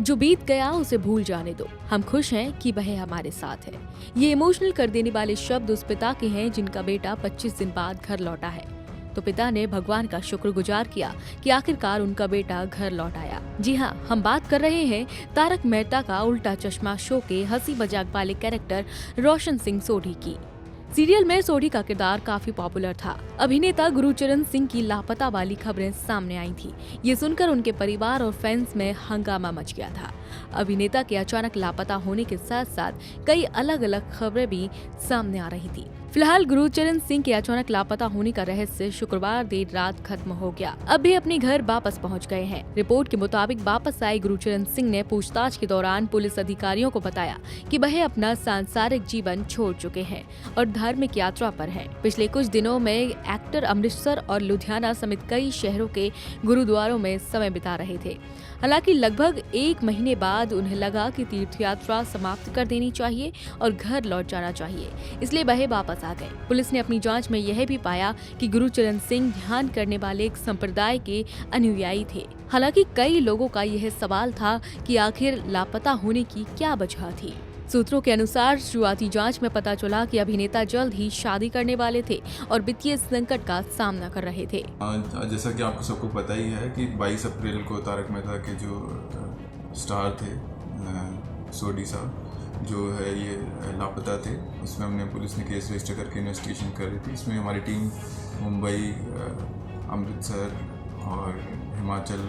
जो बीत गया उसे भूल जाने दो, हम खुश हैं कि वह हमारे साथ है। ये इमोशनल कर देने वाले शब्द उस पिता के हैं जिनका बेटा 25 दिन बाद घर लौटा है। तो पिता ने भगवान का शुक्रगुजार किया कि आखिरकार उनका बेटा घर लौट आया। जी हाँ, हम बात कर रहे हैं तारक मेहता का उल्टा चश्मा शो के हंसी मजाक वाले कैरेक्टर रोशन सिंह सोढ़ी की। सीरियल में सोढ़ी का किरदार काफी पॉपुलर था। अभिनेता गुरचरण सिंह की लापता वाली खबरें सामने आई थी। ये सुनकर उनके परिवार और फैंस में हंगामा मच गया था। अभिनेता के अचानक लापता होने के साथ साथ कई अलग अलग खबरें भी सामने आ रही थी। फिलहाल गुरचरण सिंह के अचानक लापता होने का रहस्य शुक्रवार देर रात खत्म हो गया। अब भी अपने घर वापस पहुंच गए हैं। रिपोर्ट के मुताबिक वापस आए गुरचरण सिंह ने पूछताछ के दौरान पुलिस अधिकारियों को बताया कि वह अपना सांसारिक जीवन छोड़ चुके हैं और धार्मिक यात्रा पर हैं। पिछले कुछ दिनों में एक्टर अमृतसर और लुधियाना समेत कई शहरों के गुरुद्वारों में समय बिता रहे थे। हालांकि लगभग 1 महीने बाद उन्हें लगा कि तीर्थ यात्रा समाप्त कर देनी चाहिए और घर लौट जाना चाहिए, इसलिए वह वापस आ गए। पुलिस ने अपनी जांच में यह भी पाया कि गुरचरण सिंह ध्यान करने वाले एक संप्रदाय के अनुयायी थे। हालांकि कई लोगों का यह सवाल था कि आखिर लापता होने की क्या वजह थी। सूत्रों के अनुसार शुरुआती जांच में पता चला कि अभिनेता जल्द ही शादी करने वाले थे और वित्तीय संकट का सामना कर रहे थे। जैसा कि आपको सबको पता ही है कि 22 अप्रैल को तारक मेहता के जो स्टार थे सोढ़ी साहब जो है ये लापता थे। इसमें हमने पुलिस ने केस रजिस्टर करके इन्वेस्टिगेशन कर रही थी। इसमें हमारी टीम मुंबई, अमृतसर और हिमाचल,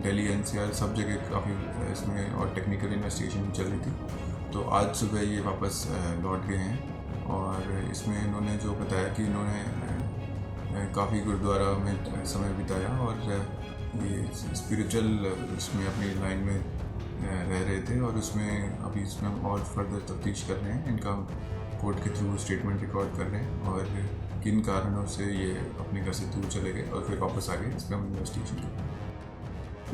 दिल्ली, एनसीआर सब जगह काफ़ी इसमें और टेक्निकल इन्वेस्टिगेशन चल रही थी। तो आज सुबह ये वापस लौट गए हैं और इसमें इन्होंने जो बताया कि इन्होंने काफ़ी गुरुद्वारा में समय बिताया और ये स्पिरिचुअल उसमें अपनी लाइन में रह रहे थे और उसमें अभी इसमें और फर्दर तफ्तीश कर रहे हैं। इनका कोर्ट के थ्रू स्टेटमेंट रिकॉर्ड कर रहे हैं और किन कारणों से ये अपने घर से दूर चले गए और फिर वापस आ गए, इस पर हम इन्वेस्टिगेशन कर रहे हैं।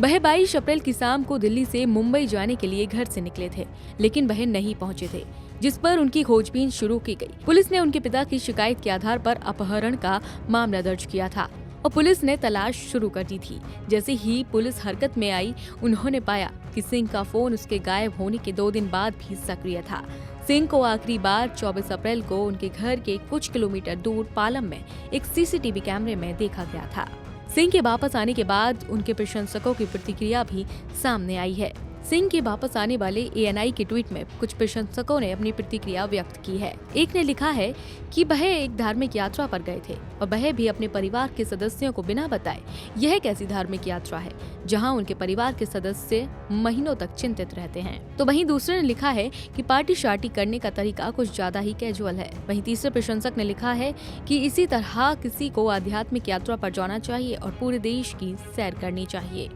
वह 22 अप्रैल की शाम को दिल्ली से मुंबई जाने के लिए घर से निकले थे, लेकिन वह नहीं पहुंचे थे, जिस पर उनकी खोजबीन शुरू की गई। पुलिस ने उनके पिता की शिकायत के आधार पर अपहरण का मामला दर्ज किया था और पुलिस ने तलाश शुरू कर दी थी। जैसे ही पुलिस हरकत में आई, उन्होंने पाया कि सिंह का फोन उसके गायब होने के 2 दिन बाद भी सक्रिय था। सिंह को आखिरी बार 24 अप्रैल को उनके घर के कुछ किलोमीटर दूर पालम में एक सीसीटीवी कैमरे में देखा गया था। सिंह के वापस आने के बाद उनके प्रशंसकों की प्रतिक्रिया भी सामने आई है। सिंह के वापस आने वाले एएनआई के ट्वीट में कुछ प्रशंसकों ने अपनी प्रतिक्रिया व्यक्त की है। एक ने लिखा है कि वह एक धार्मिक यात्रा पर गए थे और वह भी अपने परिवार के सदस्यों को बिना बताए। यह कैसी धार्मिक यात्रा है जहां उनके परिवार के सदस्य महीनों तक चिंतित रहते हैं। तो वहीं दूसरे ने लिखा है कि पार्टी शार्टी करने का तरीका कुछ ज्यादा ही कैजुअल है। वहीं तीसरे प्रशंसक ने लिखा है कि इसी तरह किसी को आध्यात्मिक यात्रा पर जाना चाहिए और पूरे देश की सैर करनी चाहिए।